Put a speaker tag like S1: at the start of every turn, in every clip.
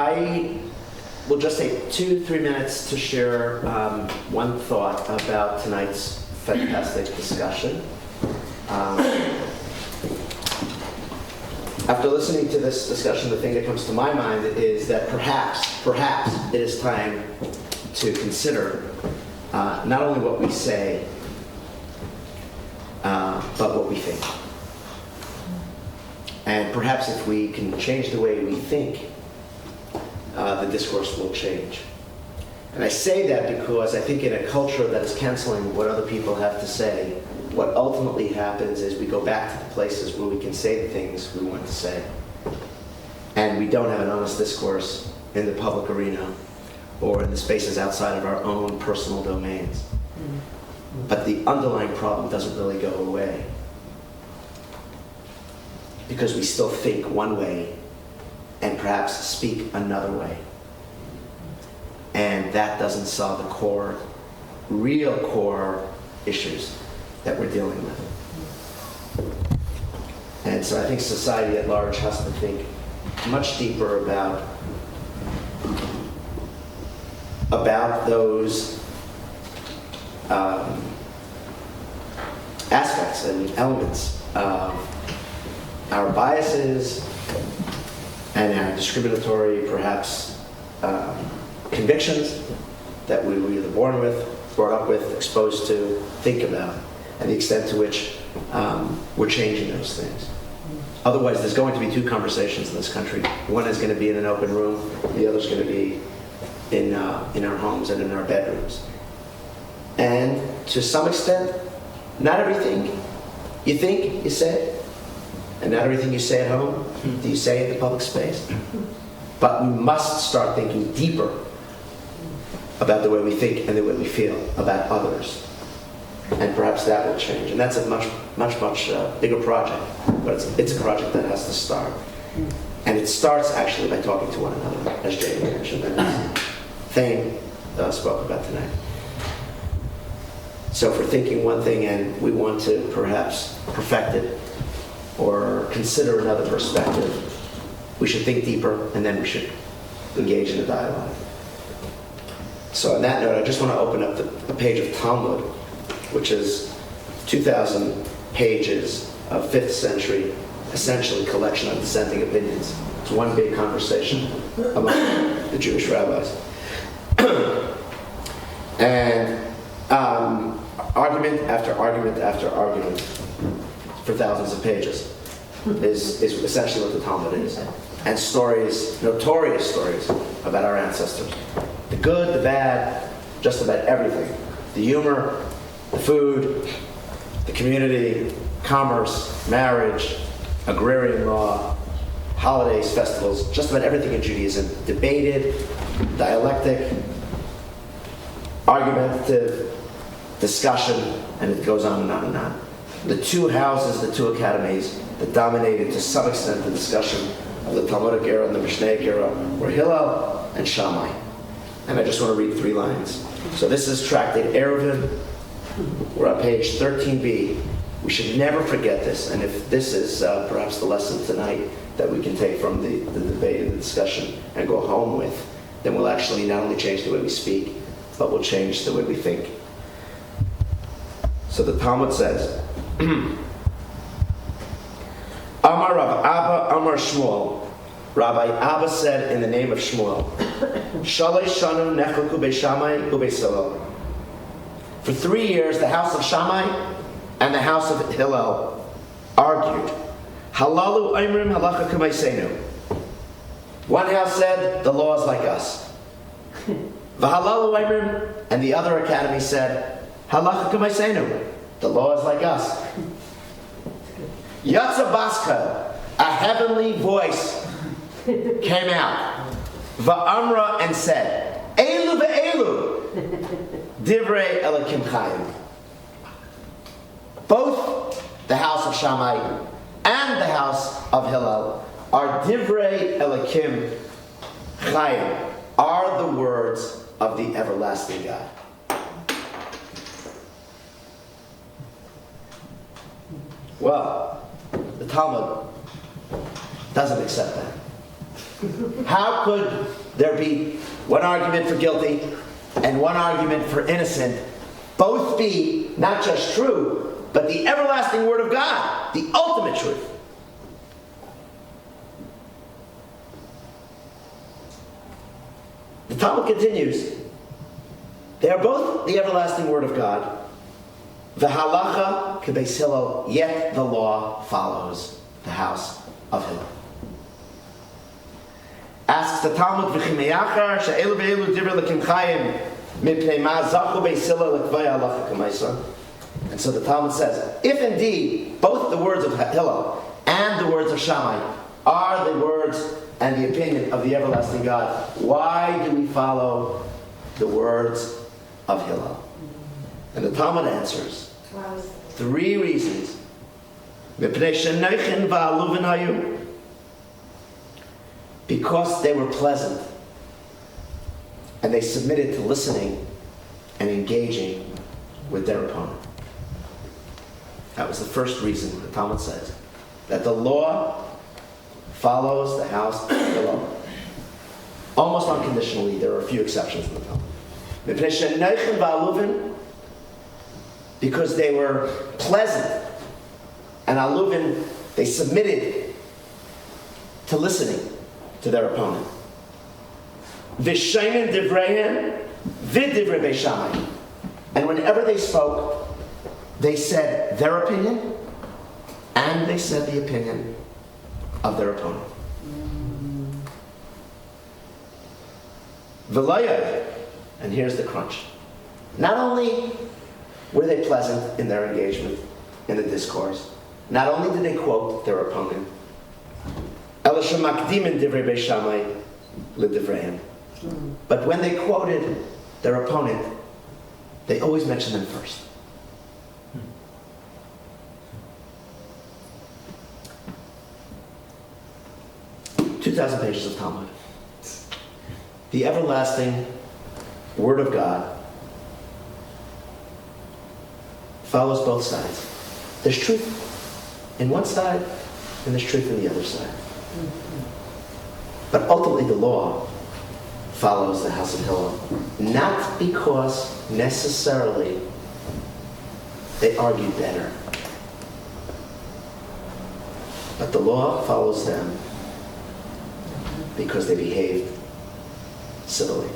S1: I will just take 2-3 minutes to share one thought about tonight's fantastic discussion. After listening to this discussion, the thing that comes to my mind is that perhaps it is time to consider not only what we say, but what we think. And perhaps if we can change the way we think, the discourse will change. And I say that because I think in a culture that is canceling what other people have to say, what ultimately happens is we go back to the places where we can say the things we want to say. And we don't have an honest discourse in the public arena or in the spaces outside of our own personal domains. But the underlying problem doesn't really go away, because we still think one way and perhaps speak another way. And that doesn't solve the real core issues that we're dealing with. And so I think society at large has to think much deeper about those aspects and elements of our biases and our discriminatory, perhaps, convictions that we were either born with, brought up with, exposed to, think about, and the extent to which we're changing those things. Otherwise, there's going to be two conversations in this country. One is going to be in an open room, the other is going to be in our homes and in our bedrooms. And to some extent, not everything you think, you say, and not everything you say at home do you say in the public space. But we must start thinking deeper about the way we think and the way we feel about others. And perhaps that will change. And that's a much bigger project. But it's a project that has to start. And it starts actually by talking to one another, as Jamie mentioned, and as Thane spoke about tonight. So if we're thinking one thing and we want to perhaps perfect it or consider another perspective, we should think deeper, and then we should engage in a dialogue. So on that note, I just want to open up a page of Talmud, which is 2,000 pages of 5th century, essentially collection of dissenting opinions. It's one big conversation among the Jewish rabbis. And argument after argument after argument for thousands of pages is essentially what the Talmud is. And stories, notorious stories about our ancestors. The good, the bad, just about everything. The humor, the food, the community, commerce, marriage, agrarian law, holidays, festivals, just about everything in Judaism. Debated, dialectic, argumentative, discussion, and it goes on and on and on. The two houses, the two academies that dominated to some extent the discussion of the Talmudic era and the Mishnaic era were Hillel and Shammai. And I just want to read 3 lines. So this is Tractate Eruvin. We're on page 13b. We should never forget this. And if this is perhaps the lesson tonight that we can take from the debate and the discussion and go home with, then we'll actually not only change the way we speak, but we'll change the way we think. So the Talmud says, Amar Rav Abba, Amar Shmuel. Rabbi Abba said in the name of Shmuel, Shalei Shanu Nechleku Beishamai Ubeis. For 3 years, the house of Shammai and the house of Hillel argued. Halalu Aimrim Halacha Kumaisenu. One house said, the law is like us. V'halalu Aimrim, and the other academy said, Halacha Kumaisenu. The law is like us. Yatsa Baska, a heavenly voice came out. Va'amra, and said, Elu ve'elu, divrei Elokim Chayim. Both the house of Shammai and the house of Hillel are divrei Elokim Chayim, are the words of the everlasting God. Well, the Talmud doesn't accept that. How could there be one argument for guilty and one argument for innocent, both be not just true, but the everlasting Word of God, the ultimate truth? The Talmud continues, they are both the everlasting Word of God. The halacha kebeis Hillel, yet the law follows the house of Hillel. Asks the Talmud, v'chimeyachar she'elu ve'elu divrei l'kim chayim mipnei ma zachu beis Hillel l'kvay halacha k'maisa. And so the Talmud says, if indeed both the words of Hillel and the words of Shammai are the words and the opinion of the everlasting God, why do we follow the words of Hillel? And the Talmud answers, 3 reasons. Because they were pleasant and they submitted to listening and engaging with their opponent. That was the first reason the Talmud says that the law follows the house of Hillel. Almost unconditionally, there are a few exceptions in the Talmud. Because they were pleasant and aluvin, they submitted to listening to their opponent. V'shaymin divreihem v'divrei Beis Shammai. And whenever they spoke, they said their opinion and they said the opinion of their opponent. V'layah, and here's the crunch. Not only were they pleasant in their engagement in the discourse, not only did they quote their opponent, ela shemakdimin divrei Beis Shammai l'divreihem, but when they quoted their opponent, they always mentioned them first. 2,000 pages of Talmud. The everlasting Word of God follows both sides. There's truth in one side, and there's truth in the other side. But ultimately, the law follows the house of Hillel, not because necessarily they argue better, but the law follows them because they behaved civilly.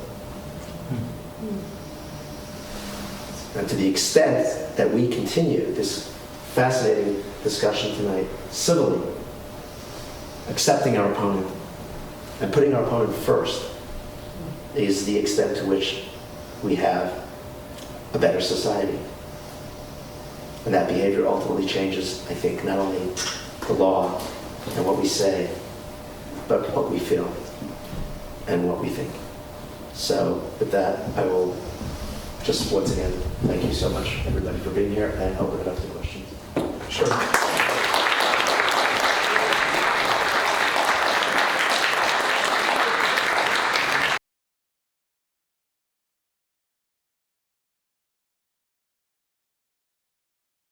S1: And to the extent that we continue this fascinating discussion tonight civilly, accepting our opponent and putting our opponent first, is the extent to which we have a better society. And that behavior ultimately changes, I think, not only the law and what we say, but what we feel and what we think. So with that, I will just once again thank you so much, everybody, for being here, and open it up to questions.
S2: Sure.